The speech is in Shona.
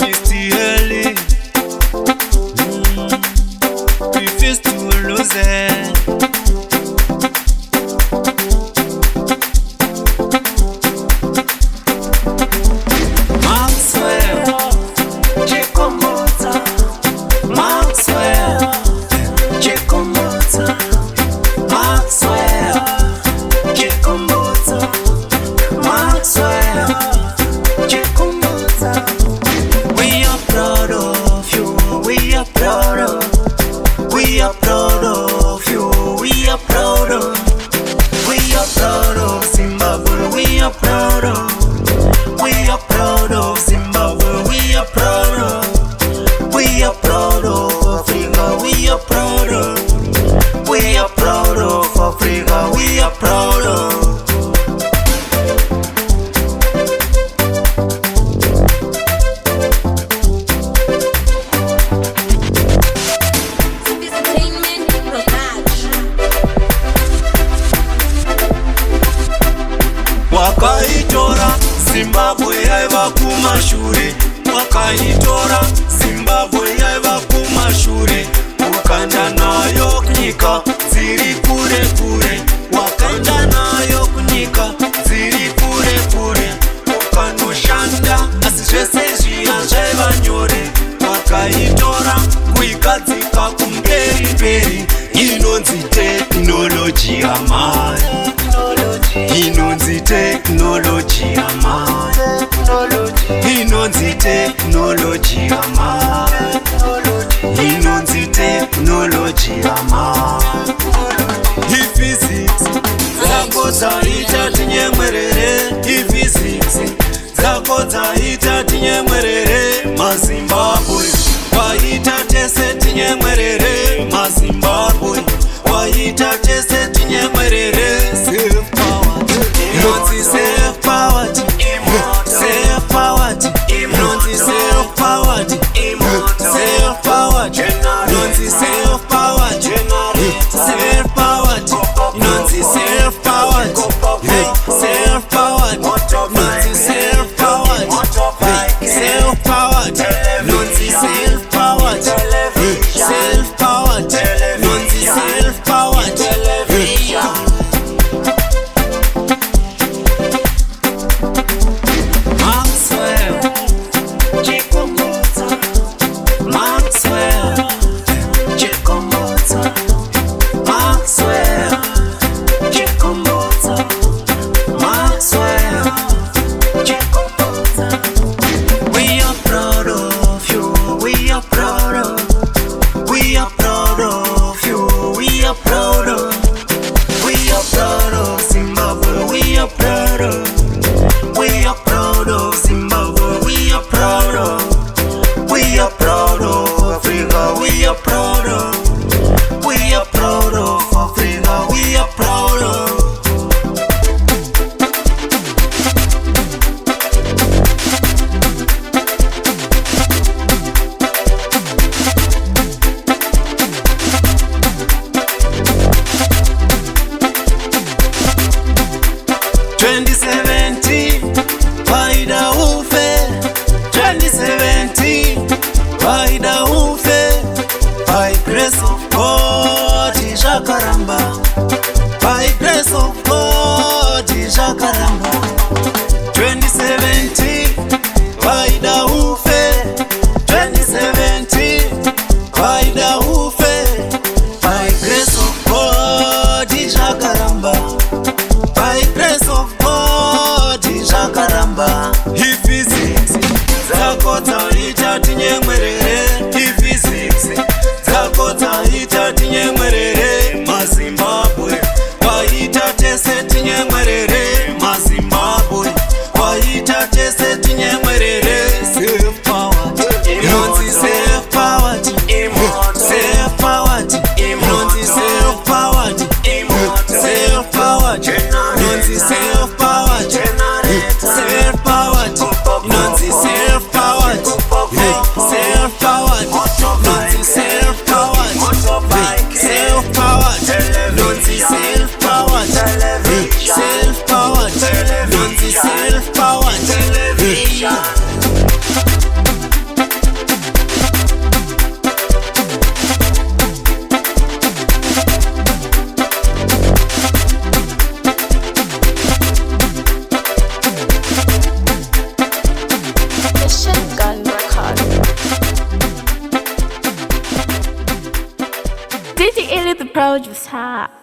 It's Elly. Refuse to lose it. Maxwell Chikumbutso. Maxwell Chikumbutso. Maxwell Chikumbutso. Maxwell Chikumbutso. We are proud of you. We are proud of. We are proud of you. We are proud of. We are proud of Zimbabwe. We are proud of. We are proud of Zimbabwe. We are proud of. We are proud of Africa. We are proud of. We are proud of Africa. We are proud of. Wakaitora Zimbabwe yaiva kumashure. Wakaitora Zimbabwe yaiva kumashure. Ukaenda nayo kunyika dziri kure kure. Wakaenda nayo kunyika dziri kure kure. Ukanoshanda asi zvese zviya zvaiva nyore. Wakaitora kuigadzika kumberi mberi. Inonzi technology amai. Inonzi technology amai. Inonzi technology amai. Inonzi technology amai. Physics zako dzaita tinyemwerere. Physics zako dzaita tinyemwerere. MaZimbabwe waita tese tinyemwerere. MaZimbabwe waita tese tinyemwerere. Self power, inonzi self power, self power, inonzi self power, self power, inonzi self power, self power, inonzi self power, self power, inonzi self power, self power, inonzi self power, self power, inonzi self power. Maxwell Chikumbutso. Maxwell Chikumbutso. Maxwell Chikumbutso. Maxwell Chikumbutso. We are proud of you. We are proud of. We are proud of you. We are proud of. We are proud of Zimbabwe. We are proud of. We are proud of Zimbabwe. We are proud of. We are proud of Africa. We are proud of. We are proud of Africa. We are proud of. Waida ufe 2017, waida ufe by grace of God Jakaramba, by grace of God Jakaramba. 2017, waida ufe 2017, waida ufe by grace of God Jakaramba, by grace of God Jakaramba. Physics zako dzaita tinyemwerere. Physics zako dzaita tinyemwerere. MaZimbabwe waita tese tinyemwerere. MaZimbabwe waita tese tinyemwerere. Self power, inonzi self power, self power, inonzi self power, self power, inonzi self power, self power, inonzi self power, self power, inonzi self power, self power, inonzi self power, self power, inonzi self power. DJ Elly the producer.